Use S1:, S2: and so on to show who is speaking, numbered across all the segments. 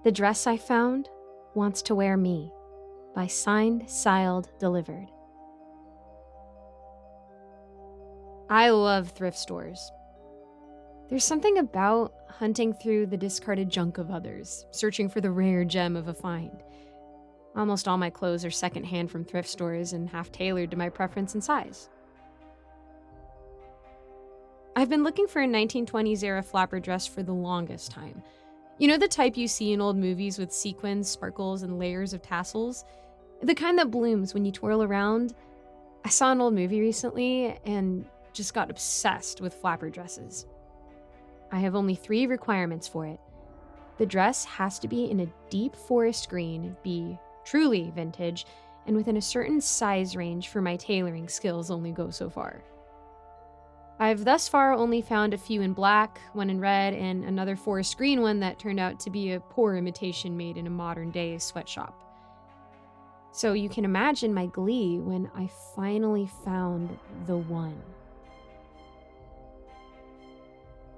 S1: The Dress I Found Wants to Wear Me by Signed, Sealed, Delivered. I love thrift stores. There's something about hunting through the discarded junk of others, searching for the rare gem of a find. Almost all my clothes are secondhand from thrift stores and half tailored to my preference and size. I've been looking for a 1920s era flapper dress for the longest time. You know the type you see in old movies with sequins, sparkles, and layers of tassels? The kind that blooms when you twirl around? I saw an old movie recently and just got obsessed with flapper dresses. I have only 3 requirements for it. The dress has to be in a deep forest green, be truly vintage, and within a certain size range for my tailoring skills only go so far. I've thus far only found a few in black, one in red, and another forest green one that turned out to be a poor imitation made in a modern-day sweatshop. So you can imagine my glee when I finally found the one.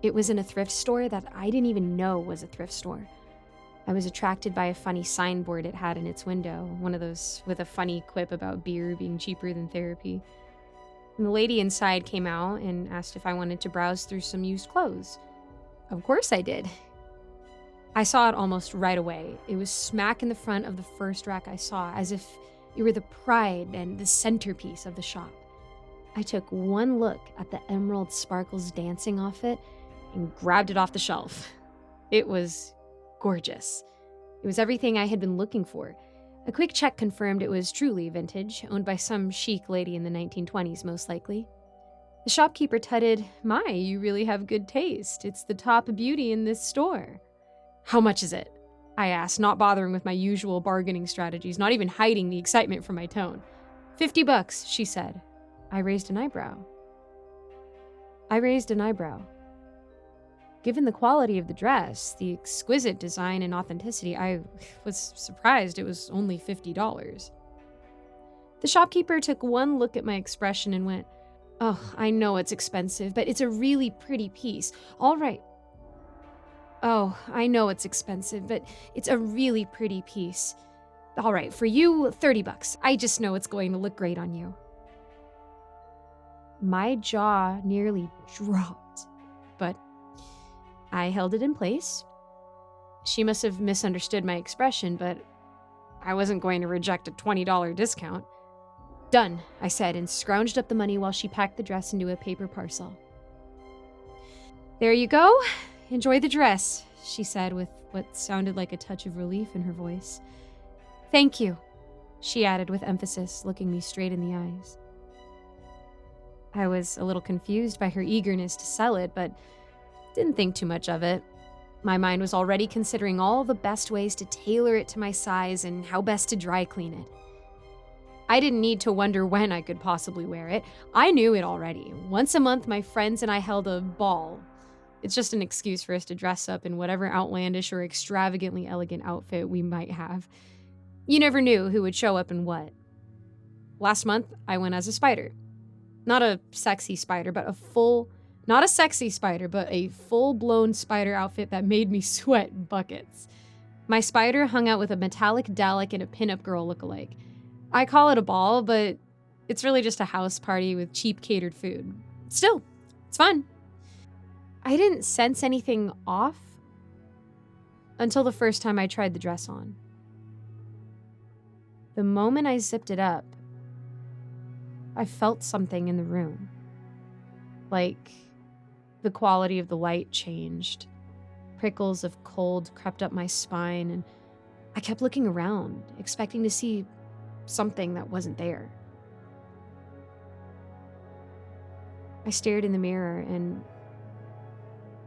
S1: It was in a thrift store that I didn't even know was a thrift store. I was attracted by a funny signboard it had in its window, one of those with a funny quip about beer being cheaper than therapy. And the lady inside came out and asked if I wanted to browse through some used clothes. Of course I did. I saw it almost right away. It was smack in the front of the first rack I saw, as if it were the pride and the centerpiece of the shop. I took one look at the emerald sparkles dancing off it and grabbed it off the shelf. It was gorgeous. It was everything I had been looking for. A quick check confirmed it was truly vintage, owned by some chic lady in the 1920s, most likely. The shopkeeper tutted, "My, you really have good taste. It's the top beauty in this store." "How much is it?" I asked, not bothering with my usual bargaining strategies, not even hiding the excitement from my tone. $50, she said. I raised an eyebrow. Given the quality of the dress, the exquisite design and authenticity, I was surprised it was only $50. The shopkeeper took one look at my expression and went, "Oh, I know it's expensive, but it's a really pretty piece. All right. Oh, I know it's expensive, but it's a really pretty piece. All right, for you, $30. I just know it's going to look great on you." My jaw nearly dropped, but I held it in place. She must have misunderstood my expression, but I wasn't going to reject a $20 discount. "Done," I said, and scrounged up the money while she packed the dress into a paper parcel. "There you go. Enjoy the dress," she said with what sounded like a touch of relief in her voice. "Thank you," she added with emphasis, looking me straight in the eyes. I was a little confused by her eagerness to sell it, but didn't think too much of it. My mind was already considering all the best ways to tailor it to my size and how best to dry clean it. I didn't need to wonder when I could possibly wear it. I knew it already. Once a month, my friends and I held a ball. It's just an excuse for us to dress up in whatever outlandish or extravagantly elegant outfit we might have. You never knew who would show up and what. Last month, I went as a spider. Not a sexy spider, but not a sexy spider, but a full-blown spider outfit that made me sweat buckets. My spider hung out with a metallic Dalek and a pinup girl lookalike. I call it a ball, but it's really just a house party with cheap catered food. Still, it's fun. I didn't sense anything off until the first time I tried the dress on. The moment I zipped it up, I felt something in the room. Like the quality of the light changed. Prickles of cold crept up my spine, and I kept looking around, expecting to see something that wasn't there. I stared in the mirror, and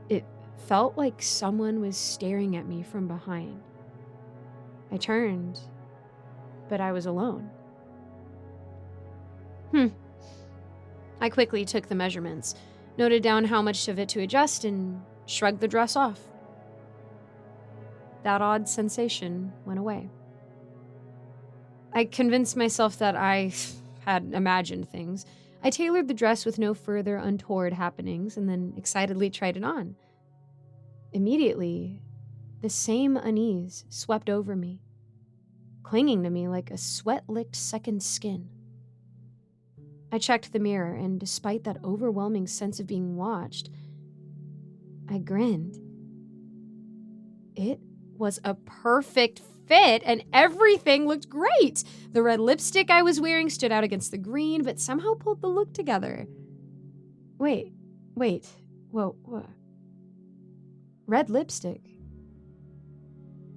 S1: it felt like someone was staring at me from behind. I turned, but I was alone. I quickly took the measurements, noted down how much of it to adjust, and shrugged the dress off. That odd sensation went away. I convinced myself that I had imagined things. I tailored the dress with no further untoward happenings and then excitedly tried it on. Immediately, the same unease swept over me, clinging to me like a sweat-licked second skin. I checked the mirror, and despite that overwhelming sense of being watched, I grinned. It was a perfect fit, and everything looked great. The red lipstick I was wearing stood out against the green, but somehow pulled the look together. Wait. Whoa, what? Red lipstick?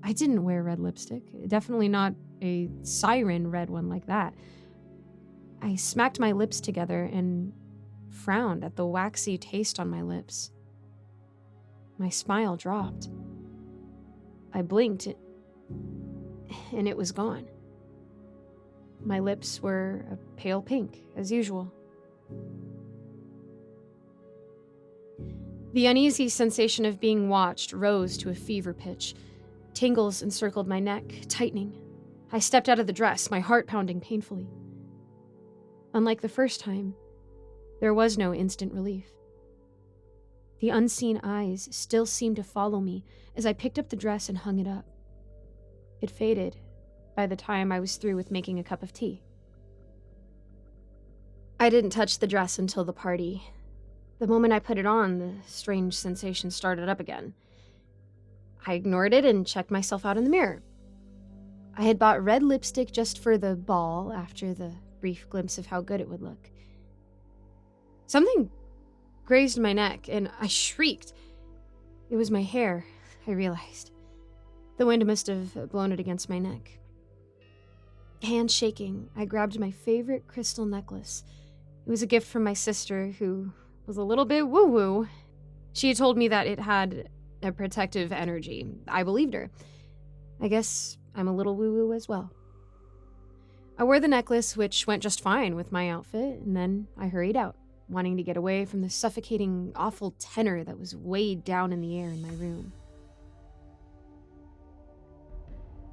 S1: I didn't wear red lipstick. Definitely not a siren red one like that. I smacked my lips together and frowned at the waxy taste on my lips. My smile dropped. I blinked, and it was gone. My lips were a pale pink, as usual. The uneasy sensation of being watched rose to a fever pitch. Tingles encircled my neck, tightening. I stepped out of the dress, my heart pounding painfully. Unlike the first time, there was no instant relief. The unseen eyes still seemed to follow me as I picked up the dress and hung it up. It faded by the time I was through with making a cup of tea. I didn't touch the dress until the party. The moment I put it on, the strange sensation started up again. I ignored it and checked myself out in the mirror. I had bought red lipstick just for the ball after the brief glimpse of how good it would look. Something grazed my neck, and I shrieked. It was my hair, I realized. The wind must have blown it against my neck. Hand shaking, I grabbed my favorite crystal necklace. It was a gift from my sister, who was a little bit woo-woo. She had told me that it had a protective energy. I believed her. I guess I'm a little woo-woo as well. I wore the necklace, which went just fine with my outfit, and then I hurried out, wanting to get away from the suffocating, awful tenor that was weighed down in the air in my room.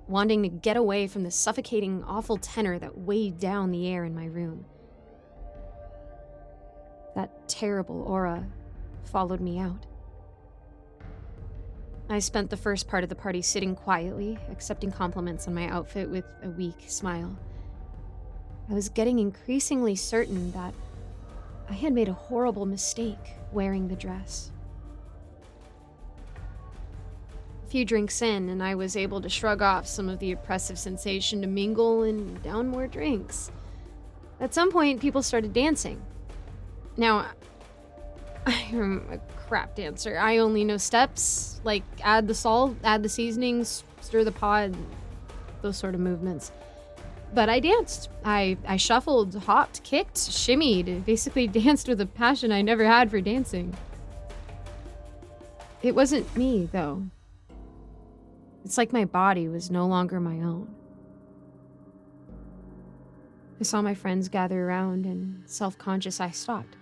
S1: Wanting to get away from the suffocating, awful tenor that weighed down the air in my room. That terrible aura followed me out. I spent the first part of the party sitting quietly, accepting compliments on my outfit with a weak smile. I was getting increasingly certain that I had made a horrible mistake wearing the dress. A few drinks in, and I was able to shrug off some of the oppressive sensation to mingle and down more drinks. At some point, people started dancing. Now, I am a crap dancer. I only know steps, like add the salt, add the seasonings, stir the pot, those sort of movements. But I danced. I shuffled, hopped, kicked, shimmied, basically danced with a passion I never had for dancing. It wasn't me, though. It's like my body was no longer my own. I saw my friends gather around, and self-conscious, I stopped.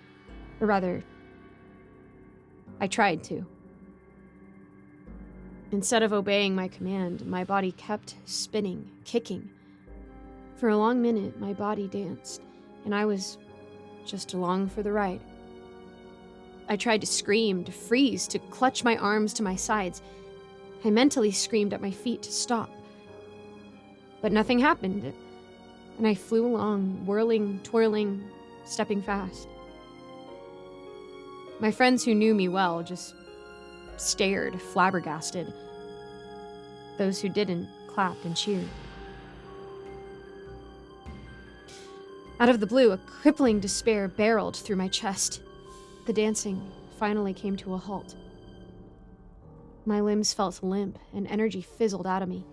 S1: Or rather, I tried to. Instead of obeying my command, my body kept spinning, kicking. For a long minute, my body danced, and I was just along for the ride. I tried to scream, to freeze, to clutch my arms to my sides. I mentally screamed at my feet to stop. But nothing happened, and I flew along, whirling, twirling, stepping fast. My friends who knew me well just stared, flabbergasted. Those who didn't clapped and cheered. Out of the blue, a crippling despair barreled through my chest. The dancing finally came to a halt. My limbs felt limp, and energy fizzled out of me.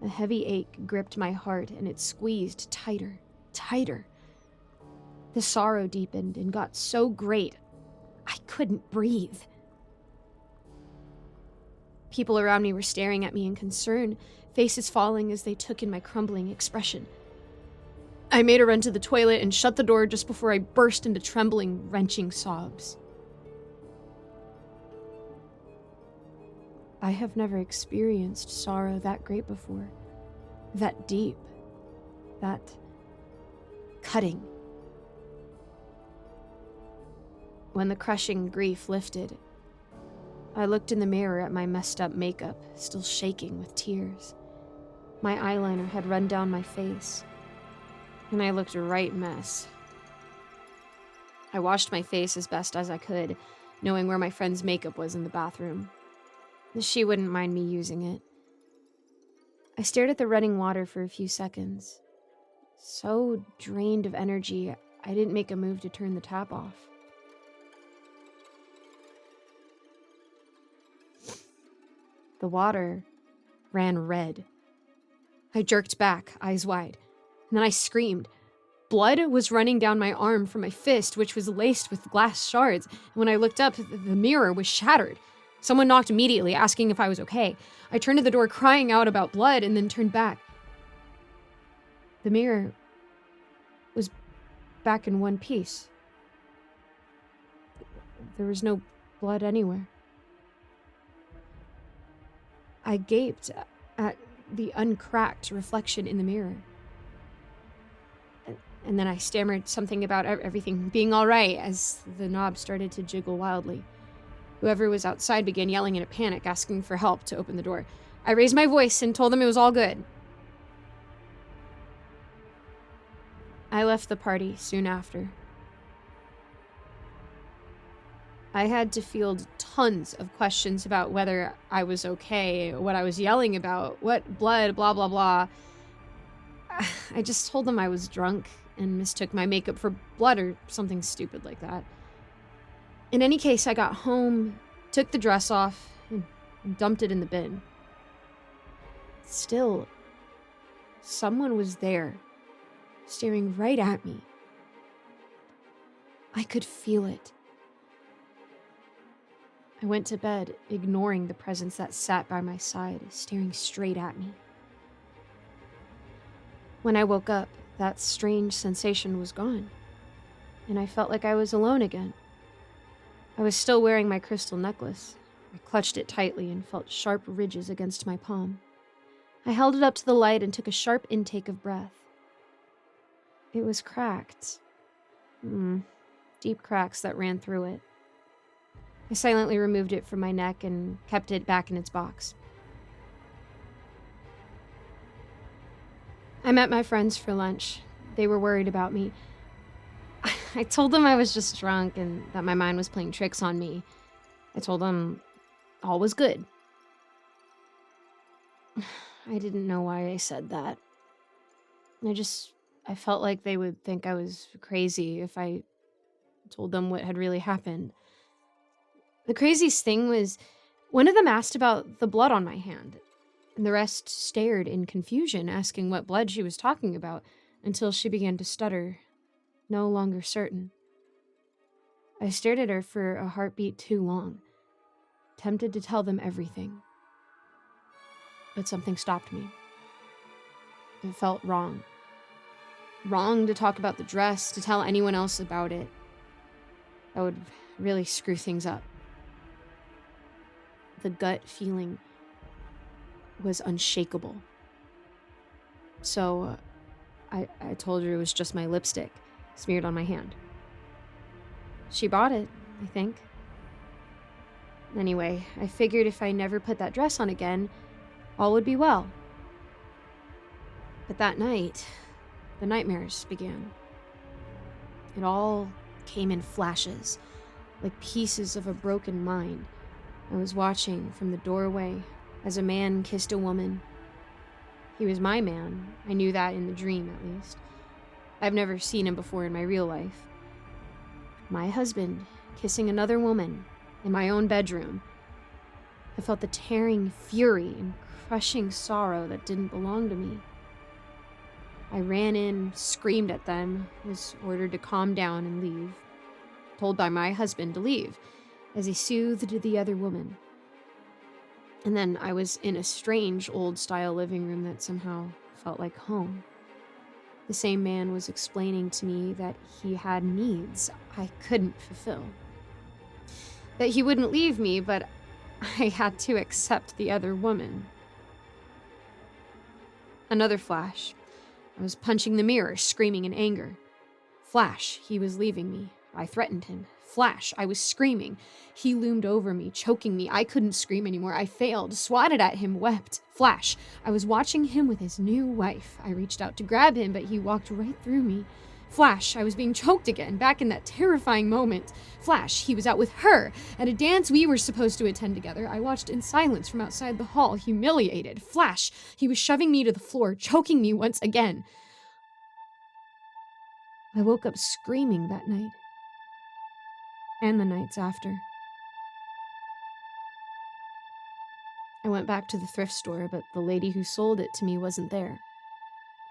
S1: A heavy ache gripped my heart, and it squeezed tighter, tighter. The sorrow deepened and got so great, I couldn't breathe. People around me were staring at me in concern, faces falling as they took in my crumbling expression. I made a run to the toilet and shut the door just before I burst into trembling, wrenching sobs. I have never experienced sorrow that great before, that deep, that cutting. When the crushing grief lifted, I looked in the mirror at my messed up makeup, still shaking with tears. My eyeliner had run down my face, and I looked a right mess. I washed my face as best as I could, knowing where my friend's makeup was in the bathroom. She wouldn't mind me using it. I stared at the running water for a few seconds. So drained of energy, I didn't make a move to turn the tap off. The water ran red. I jerked back, eyes wide, and then I screamed. Blood was running down my arm from my fist, which was laced with glass shards. And when I looked up, the mirror was shattered. Someone knocked immediately, asking if I was okay. I turned to the door, crying out about blood, and then turned back. The mirror was back in one piece. There was no blood anywhere. I gaped at the uncracked reflection in the mirror. And then I stammered something about everything being all right as the knob started to jiggle wildly. Whoever was outside began yelling in a panic, asking for help to open the door. I raised my voice and told them it was all good. I left the party soon after. I had to field tons of questions about whether I was okay, what I was yelling about, what blood, blah, blah, blah. I just told them I was drunk and mistook my makeup for blood or something stupid like that. In any case, I got home, took the dress off, and dumped it in the bin. Still, someone was there, staring right at me. I could feel it. I went to bed, ignoring the presence that sat by my side, staring straight at me. When I woke up, that strange sensation was gone, and I felt like I was alone again. I was still wearing my crystal necklace. I clutched it tightly and felt sharp ridges against my palm. I held it up to the light and took a sharp intake of breath. It was cracked. Deep cracks that ran through it. I silently removed it from my neck and kept it back in its box. I met my friends for lunch. They were worried about me. I told them I was just drunk and that my mind was playing tricks on me. I told them all was good. I didn't know why I said that. I felt like they would think I was crazy if I told them what had really happened. The craziest thing was, one of them asked about the blood on my hand, and the rest stared in confusion, asking what blood she was talking about, until she began to stutter, no longer certain. I stared at her for a heartbeat too long, tempted to tell them everything. But something stopped me. It felt wrong. Wrong to talk about the dress, to tell anyone else about it. That would really screw things up. The gut feeling was unshakable. So I told her it was just my lipstick smeared on my hand. She bought it, I think. Anyway, I figured if I never put that dress on again, all would be well. But that night, the nightmares began. It all came in flashes, like pieces of a broken mind. I was watching from the doorway as a man kissed a woman. He was my man. I knew that in the dream, at least. I've never seen him before in my real life. My husband kissing another woman in my own bedroom. I felt the tearing fury and crushing sorrow that didn't belong to me. I ran in, screamed at them, was ordered to calm down and leave. Told by my husband to leave, as he soothed the other woman. And then I was in a strange old-style living room that somehow felt like home. The same man was explaining to me that he had needs I couldn't fulfill. That he wouldn't leave me, but I had to accept the other woman. Another flash. I was punching the mirror, screaming in anger. Flash, he was leaving me. I threatened him. Flash, I was screaming. He loomed over me, choking me. I couldn't scream anymore. I failed, swatted at him, wept. Flash, I was watching him with his new wife. I reached out to grab him, but he walked right through me. Flash, I was being choked again, back in that terrifying moment. Flash, he was out with her at a dance we were supposed to attend together. I watched in silence from outside the hall, humiliated. Flash, he was shoving me to the floor, choking me once again. I woke up screaming that night, and the nights after. I went back to the thrift store, but the lady who sold it to me wasn't there.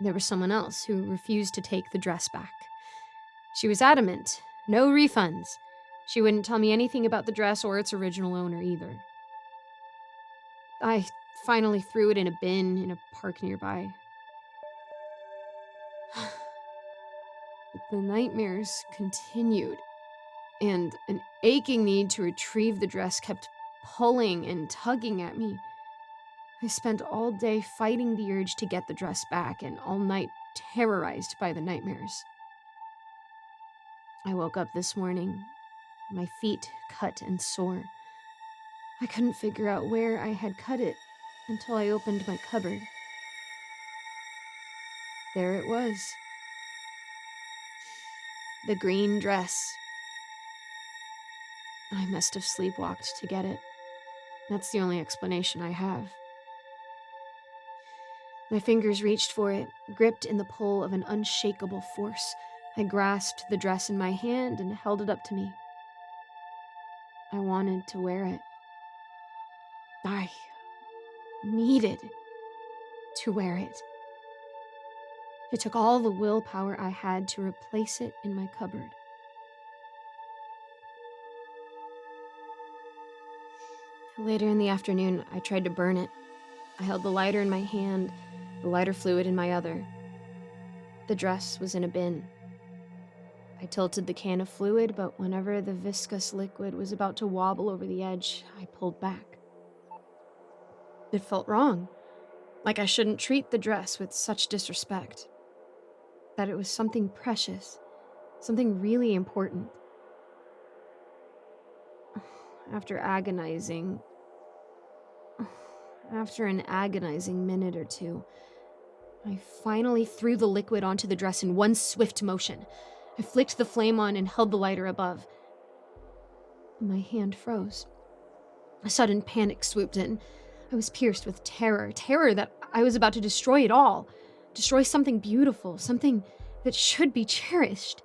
S1: There was someone else who refused to take the dress back. She was adamant, no refunds. She wouldn't tell me anything about the dress or its original owner either. I finally threw it in a bin in a park nearby. But the nightmares continued, and an aching need to retrieve the dress kept pulling and tugging at me. I spent all day fighting the urge to get the dress back, and all night terrorized by the nightmares. I woke up this morning, my feet cut and sore. I couldn't figure out where I had cut it until I opened my cupboard. There it was. The green dress. I must have sleepwalked to get it. That's the only explanation I have. My fingers reached for it, gripped in the pull of an unshakable force. I grasped the dress in my hand and held it up to me. I wanted to wear it. I needed to wear it. It took all the willpower I had to replace it in my cupboard. Later in the afternoon, I tried to burn it. I held the lighter in my hand, the lighter fluid in my other. The dress was in a bin. I tilted the can of fluid, but whenever the viscous liquid was about to wobble over the edge, I pulled back. It felt wrong, like I shouldn't treat the dress with such disrespect. That it was something precious, something really important. After an agonizing minute or two, I finally threw the liquid onto the dress in one swift motion. I flicked the flame on and held the lighter above. My hand froze. A sudden panic swooped in. I was pierced with terror that I was about to destroy it all. Destroy something beautiful, something that should be cherished.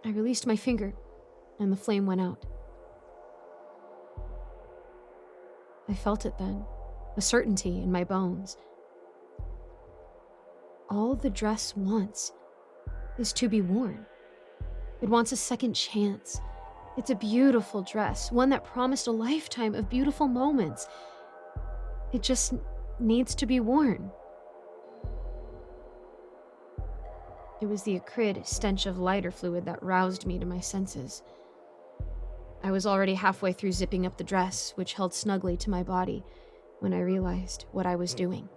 S1: I released my finger, and the flame went out. I felt it then, a certainty in my bones. All the dress wants is to be worn. It wants a second chance. It's a beautiful dress, one that promised a lifetime of beautiful moments. It just needs to be worn. It was the acrid stench of lighter fluid that roused me to my senses. I was already halfway through zipping up the dress, which held snugly to my body, when I realized what I was doing.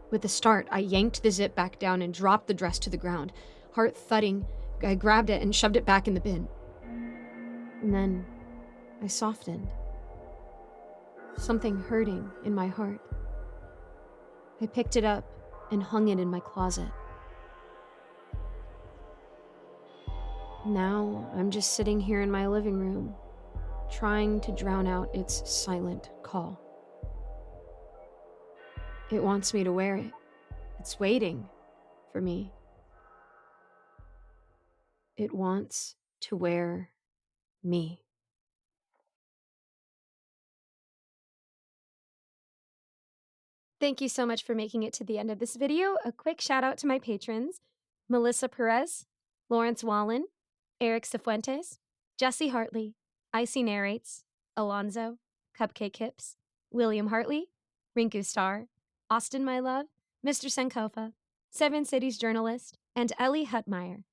S1: With a start, I yanked the zip back down and dropped the dress to the ground. Heart thudding, I grabbed it and shoved it back in the bin. And then I softened. Something hurting in my heart. I picked it up and hung it in my closet. Now I'm just sitting here in my living room, trying to drown out its silent call. It wants me to wear it. It's waiting for me. It wants to wear me. Thank you so much for making it to the end of this video. A quick shout out to my patrons: Melissa Perez, Lawrence Wallen, Eric Cifuentes, Jesse Hartley, Icy Narrates, Alonzo, Cupcake Hips, William Hartley, Rinku Star, Austin My Love, Mr. Sankofa, Seven Cities Journalist, and Ellie Hutmeyer.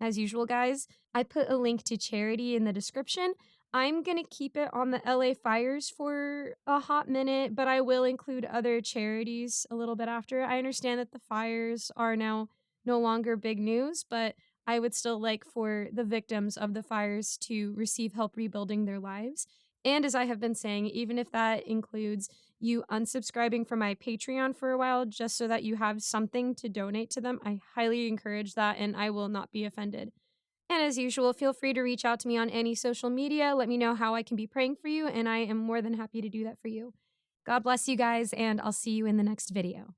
S1: As usual, guys, I put a link to charity in the description. I'm going to keep it on the LA fires for a hot minute, but I will include other charities a little bit after. I understand that the fires are now no longer big news, but I would still like for the victims of the fires to receive help rebuilding their lives. And as I have been saying, even if that includes you unsubscribing from my Patreon for a while just so that you have something to donate to them, I highly encourage that and I will not be offended. And as usual, feel free to reach out to me on any social media. Let me know how I can be praying for you, and I am more than happy to do that for you. God bless you guys, and I'll see you in the next video.